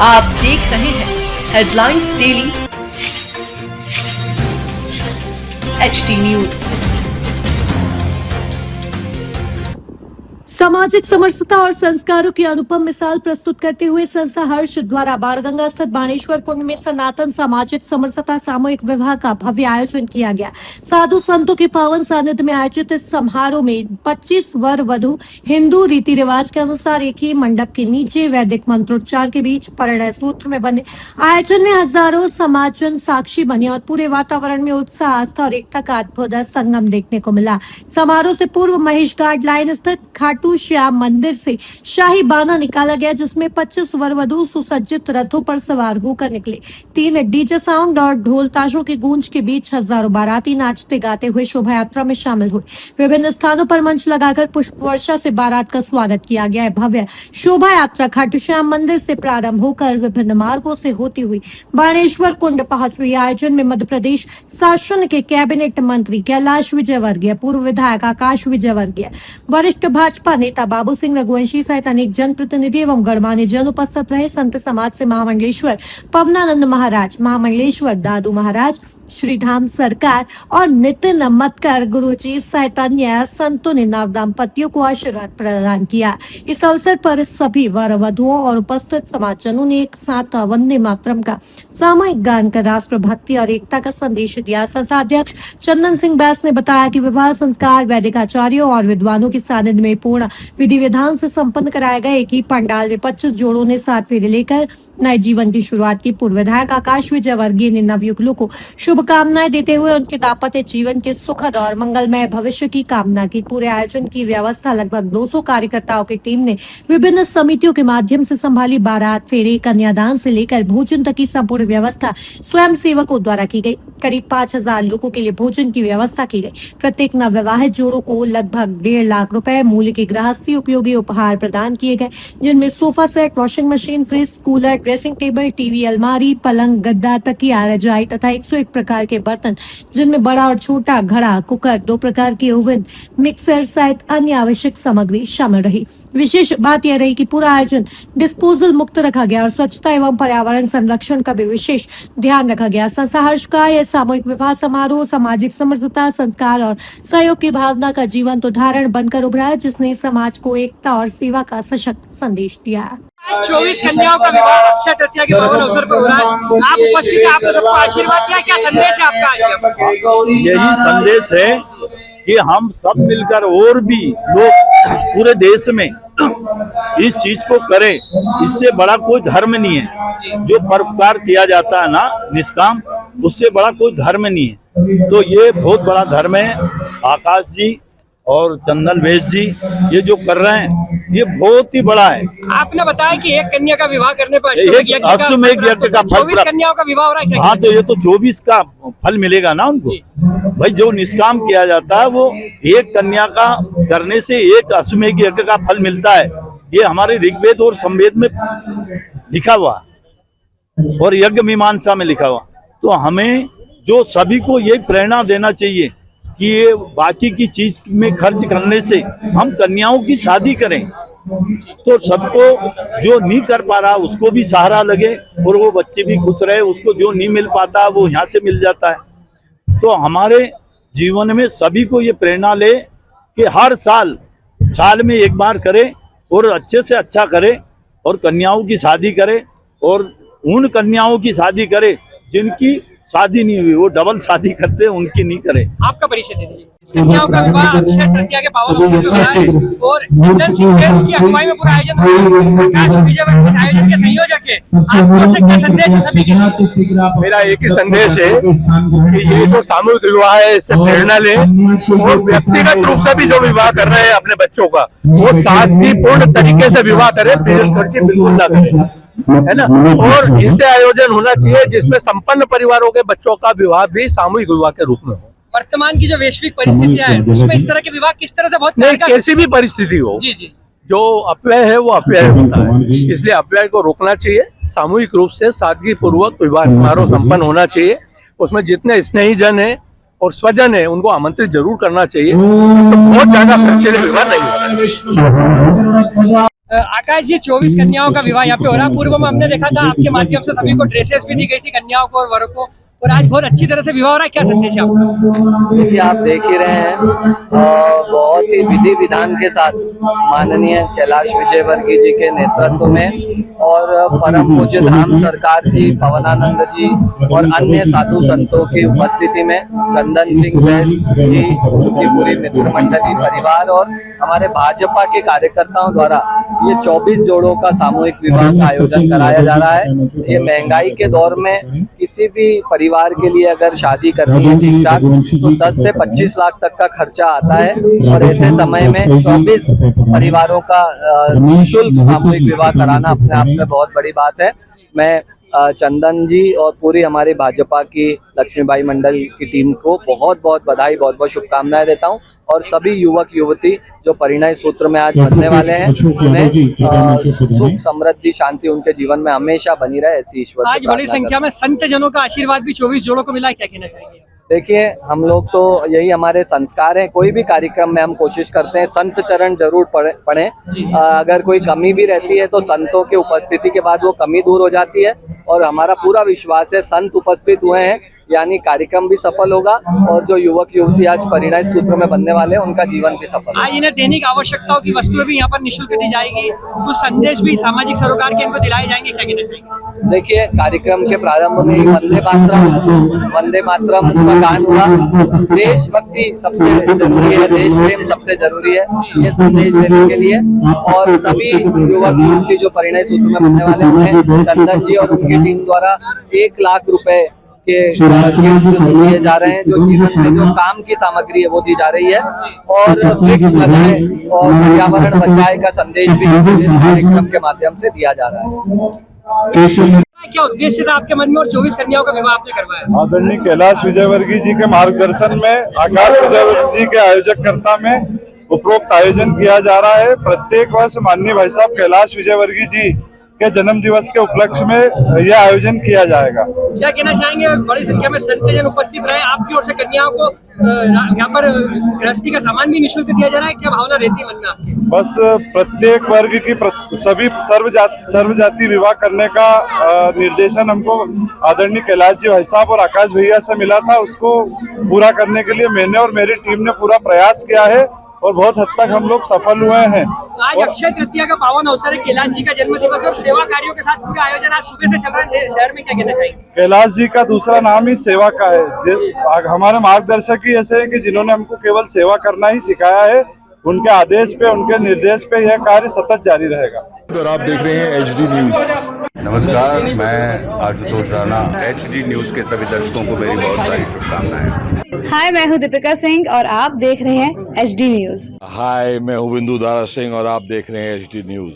आप देख रहे हैं हेडलाइंस डेली HD न्यूज। सामाजिक समरसता और संस्कारों की अनुपम मिसाल प्रस्तुत करते हुए संस्था हर्ष द्वारा बाणगंगा स्थित बाणेश्वर कुंड में सनातन सामाजिक समरसता सामूहिक विवाह का भव्य आयोजन किया गया। साधु संतों के पावन सानिध्य में आयोजित इस समारोह में 25 वर वधु हिंदू रीति रिवाज के अनुसार एक ही मंडप के नीचे वैदिक मंत्रोच्चार के बीच परिणय सूत्र में बने आयोजन में हजारों समाजजन साक्षी बने और पूरे वातावरण में उत्साह, आस्था और एकता का अद्भुत संगम देखने को मिला। समारोह से पूर्व महेश गार्ड लाइन स्थित खाटू श्याम मंदिर से शाही बाना निकाला गया, जिसमें 25 वर वधु सुसज्जित रथों पर सवार होकर निकले। 3 डीजे साउंड और ढोल ताशों की गूंज के बीच हजारों बाराती नाचते गाते हुए शोभा यात्रा में शामिल हुए। विभिन्न स्थानों पर मंच लगाकर पुष्प वर्षा से बारात का स्वागत किया गया है। भव्य शोभा यात्रा खाटू श्याम मंदिर से प्रारंभ होकर विभिन्न मार्गों से होती हुई बाणेश्वर कुंड पहुंच रही। आयोजन में मध्य प्रदेश शासन के कैबिनेट मंत्री कैलाश विजयवर्गीय, पूर्व विधायक आकाश विजयवर्गीय, वरिष्ठ भाजपा नेता बाबू सिंह रघुवंशी सहित अनेक जनप्रतिनिधि एवं गणमान्य जन उपस्थित रहे। संत समाज से महामंडलेश्वर पवनानंद महाराज, महामंडलेश्वर दादू महाराज, श्रीधाम सरकार और नितिन मतकर गुरुजी सहित अन्य संतों ने नव दंपतियों को आशीर्वाद प्रदान किया। इस अवसर पर सभी वर वधुओं और उपस्थित समाजजनों ने एक साथ वंदे मातरम का सामूहिक गान कर राष्ट्र भक्ति और एकता का संदेश दिया। संस्था अध्यक्ष चंदन सिंह बैस ने बताया कि विवाह संस्कार वैदिक आचार्यों और विद्वानों के सानिध्य में पूर्ण विधि विधान से संपन्न कराया गया। एक ही पंडाल में 25 जोड़ों ने 7 फेरे लेकर नए जीवन की शुरुआत की। पूर्व विधायक आकाश विजयवर्गीय ने नवयुगलों को शुभकामनाएं देते हुए उनके दाम्पत्य जीवन के सुखद और मंगलमय भविष्य की कामना की। पूरे आयोजन की व्यवस्था लगभग 200 कार्यकर्ताओं की टीम ने विभिन्न समितियों के माध्यम से संभाली। बारात फेरे, कन्यादान से लेकर भोजन तक की संपूर्ण व्यवस्था स्वयं सेवकों द्वारा की गई। करीब 5000 लोगों के लिए भोजन की व्यवस्था की गई। प्रत्येक नवविवाहित जोड़ों को लगभग 1.5 लाख रुपए मूल्य के गृहस्थी उपयोगी उपहार प्रदान किए गए, जिनमें sofa set, washing machine, fridge, cooler, dressing table, TV, अलमारी, पलंग, गद्दा, तकिया, रजाई तथा 101 प्रकार के बर्तन, जिनमें बड़ा और छोटा घड़ा, कुकर, 2 प्रकार के ओवन, मिक्सर सहित अन्य आवश्यक सामग्री शामिल रही। विशेष बात यह रही कि पूरा आयोजन डिस्पोजल मुक्त रखा गया और स्वच्छता एवं पर्यावरण संरक्षण का भी विशेष ध्यान रखा गया। संस्था हर्ष का यह सामूहिक विवाह समारोह सामाजिक समरसता, संस्कार और सहयोग की भावना का जीवंत उदाहरण बनकर उभरा है, जिसने समाज को एकता और सेवा का सशक्त संदेश दिया। 24 कन्याओं का विवाह अक्षय तृतीया के पावन अवसर पर हो रहा है। आप उपस्थित हैं, आपने सबको आशीर्वाद दिया, क्या संदेश है आपका? यही संदेश है कि हम सब मिलकर और भी लोग पूरे देश में इस चीज को करें। इससे बड़ा कोई धर्म नहीं है। जो परोपकार किया जाता है ना निष्काम, उससे बड़ा कोई धर्म नहीं है। तो ये बहुत बड़ा धर्म है। आकाश जी और चंदन बेस जी ये जो कर रहे हैं ये बहुत ही बड़ा है। आपने बताया कि एक कन्या का विवाह करने पर अश्वमेध यज्ञ का फल 24 कन्याओं का विवाह हो रहा है। हाँ, तो ये तो 24 का फल मिलेगा ना उनको। भाई जो निष्काम किया जाता है वो एक कन्या का करने से एक अश्वमेध यज्ञ का फल मिलता है। ये हमारे ऋग्वेद और समवेद में लिखा हुआ और यज्ञ मीमांसा में लिखा हुआ। तो हमें जो सभी को ये प्रेरणा देना चाहिए कि ये बाकी की चीज में खर्च करने से हम कन्याओं की शादी करें, तो सबको जो नहीं कर पा रहा उसको भी सहारा लगे और वो बच्चे भी खुश रहे। उसको जो नहीं मिल पाता वो यहाँ से मिल जाता है। तो हमारे जीवन में सभी को ये प्रेरणा ले कि हर साल में एक बार करे और अच्छे से अच्छा करे और कन्याओं की शादी करे और उन कन्याओं की शादी करे जिनकी शादी नहीं हुई, वो डबल शादी करते हैं, उनकी नहीं करे। आपका परिचय दे दीजिए। कन्याओं का विवाह अक्षय तृतीया के पावन अवसर पर हो रहा है और चंदन सिंह बैस की अगुवाई में पूरा आयोजन हो रहा है। आकाश विजयवर्गीय आयोजन के संयोजक है। आपको क्या संदेश है सभी के लिए? मेरा एक ही संदेश है कि ये जो सामूहिक विवाह है इससे प्रेरणा लें और व्यक्तिगत रूप से भी जो विवाह कर रहे हैं अपने बच्चों का वो शांतिपूर्ण तरीके से विवाह करें, फिजूल खर्ची बिल्कुल ना करें, है ना। और ऐसे आयोजन होना चाहिए जिसमें संपन्न परिवारों के बच्चों का विवाह भी सामूहिक विवाह के रूप में हो। वर्तमान की जो वैश्विक परिस्थितियां हैं उसमें इस तरह के विवाह किस तरह से बहुत नहीं, कैसी भी परिस्थिति हो, जी जो अपव्यय है वो अपव्यय होता है, इसलिए अपव्यय को रोकना चाहिए। सामूहिक रूप से सादगी पूर्वक विवाह समारोह संपन्न होना चाहिए। उसमें जितने स्नेही जन है और स्वजन है उनको आमंत्रित जरूर करना चाहिए। तो बहुत ज्यादा खर्चीले विवाह नहीं हो रहा है। आकाश जी, 24 कन्याओं का विवाह यहाँ पे हो रहा है। पूर्व में हमने देखा था आपके माध्यम से सभी को ड्रेसेस भी दी गई थी, कन्याओं को और वरों को, और आज बहुत अच्छी तरह से विवाह हो रहा है। क्या संदेश है आपका? देखिए, आप देख ही रहे हैं, बहुत ही विधि विधान के साथ माननीय कैलाश विजयवर्गीय जी के नेतृत्व में और परम पूज्य धाम सरकार जी, पवनानंद जी और अन्य साधु संतों की उपस्थिति में चंदन सिंह वैस जी, उनकी पूरी मित्र मंडली, परिवार और हमारे भाजपा के कार्यकर्ताओं द्वारा ये 24 जोड़ों का सामूहिक विवाह का आयोजन कराया जा रहा है। ये महंगाई के दौर में किसी भी परिवार के लिए अगर शादी करनी है ठीक ठाक तो 10 से 25 लाख तक का खर्चा आता है, और ऐसे समय में 24 परिवारों का निःशुल्क सामूहिक विवाह कराना अपने आप में बहुत बड़ी बात है। मैं चंदन जी और पूरी हमारी भाजपा की लक्ष्मीबाई मंडल की टीम को बहुत बहुत बधाई, बहुत बहुत शुभकामनाएं देता हूं, और सभी युवक युवती जो परिणय सूत्र में आज बनने वाले हैं उन्हें सुख समृद्धि शांति उनके जीवन में हमेशा बनी रहे, ऐसी ईश्वर से आज बड़ी प्रार्थना संख्या में संत जनों का आशीर्वाद भी 24 जोड़ों को मिला है, क्या कहना चाहेंगे? देखिए, हम लोग तो यही हमारे संस्कार हैं, कोई भी कार्यक्रम में हम कोशिश करते हैं संत चरण जरूर पढ़ें। अगर कोई कमी भी रहती है तो संतों की उपस्थिति के बाद वो कमी दूर हो जाती है, और हमारा पूरा विश्वास है संत उपस्थित हुए हैं यानी कार्यक्रम भी सफल होगा, और जो युवक युवती आज परिणय सूत्र में बनने वाले हैं उनका जीवन भी सफल होगा। आज इन्हें दैनिक आवश्यकताओं की वस्तुएं भी यहाँ पर निःशुल्क दी जाएगी, कुछ संदेश भी सामाजिक सरोकार के इनको दिलाए जाएंगे, क्या कहना चाहेंगे? देखिए, कार्यक्रम के प्रारंभ में ही वंदे मातरम का गान हुआ। देशभक्ति सबसे जरूरी है, देश प्रेम सबसे जरूरी है, ये संदेश देने के लिए। और सभी युवक युवती जो परिणय सूत्र में बनने वाले हैं, चंदन जी और उनकी टीम द्वारा 1 लाख रुपए के गिफ्ट दिए जा रहे हैं, जो जीवन में जो काम की सामग्री है वो दी जा रही है, और वृक्ष लगाए और पर्यावरण बचाए का संदेश भी इस कार्यक्रम के माध्यम से दिया जा रहा है। क्या उद्देश्य था आपके मन में और 24 कन्याओं का विवाह आपने करवाया? आदरणीय कैलाश विजयवर्गीय जी के मार्गदर्शन में आकाश विजयवर्गीय जी के आयोजकर्ता में उपरोक्त आयोजन किया जा रहा है। प्रत्येक वर्ष माननीय भाई साहब कैलाश विजयवर्गीय जी के जन्म दिवस के उपलक्ष्य में यह आयोजन किया जाएगा। क्या कहना चाहेंगे? बड़ी संख्या में संतजन उपस्थित रहे, आपकी ओर से कन्याओं को यहाँ पर गृहस्थी का सामान भी निःशुल्क दिया जा रहा है, क्या भावना रहती है मन में आपकी? बस प्रत्येक वर्ग की सभी सर्व जाति विवाह करने का निर्देशन हमको आदरणीय कैलाश जी भाई साहब और आकाश भैया से मिला था, उसको पूरा करने के लिए मैंने और मेरी टीम ने पूरा प्रयास किया है, और बहुत हद तक हम लोग सफल हुए हैं। आज अक्षय तृतीया का पावन अवसर है, कैलाश जी का जन्म दिवस और सेवा कार्यों के साथ पूरा आयोजन आज सुबह से चल रहा है शहर में, क्या कहना चाहिए? कैलाश जी का दूसरा नाम ही सेवा का है। हमारे मार्गदर्शक ही ऐसे हैं कि जिन्होंने हमको केवल सेवा करना ही सिखाया है, उनके आदेश पे, उनके निर्देश पे यह कार्य सतत जारी रहेगा। और आप देख रहे हैं HD न्यूज। नमस्कार, मैं आशुतोष राणा। HD न्यूज के सभी दर्शकों को मेरी बहुत सारी शुभकामनाएं। हाय, मैं हूँ दीपिका सिंह और आप देख रहे हैं HD न्यूज। हाय, मैं हूं बिंदु दारा सिंह और आप देख रहे हैं HD न्यूज।